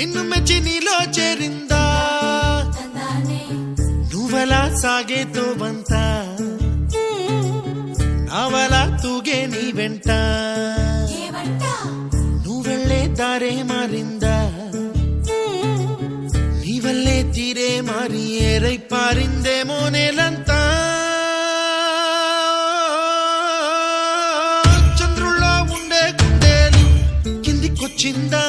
నిన్ను మెచ్చి నీలో చేరిందా నువ్వలా సాగేతో బంత నావలా తూగే నీ వెంట నువ్వెళ్ళే దారే మారిందా నీ వల్లే తీరే మారి ఏరై పారిందేమో నేలంతా చంద్రుల్లో ఉండే గుండెలు కిందికొచ్చిందా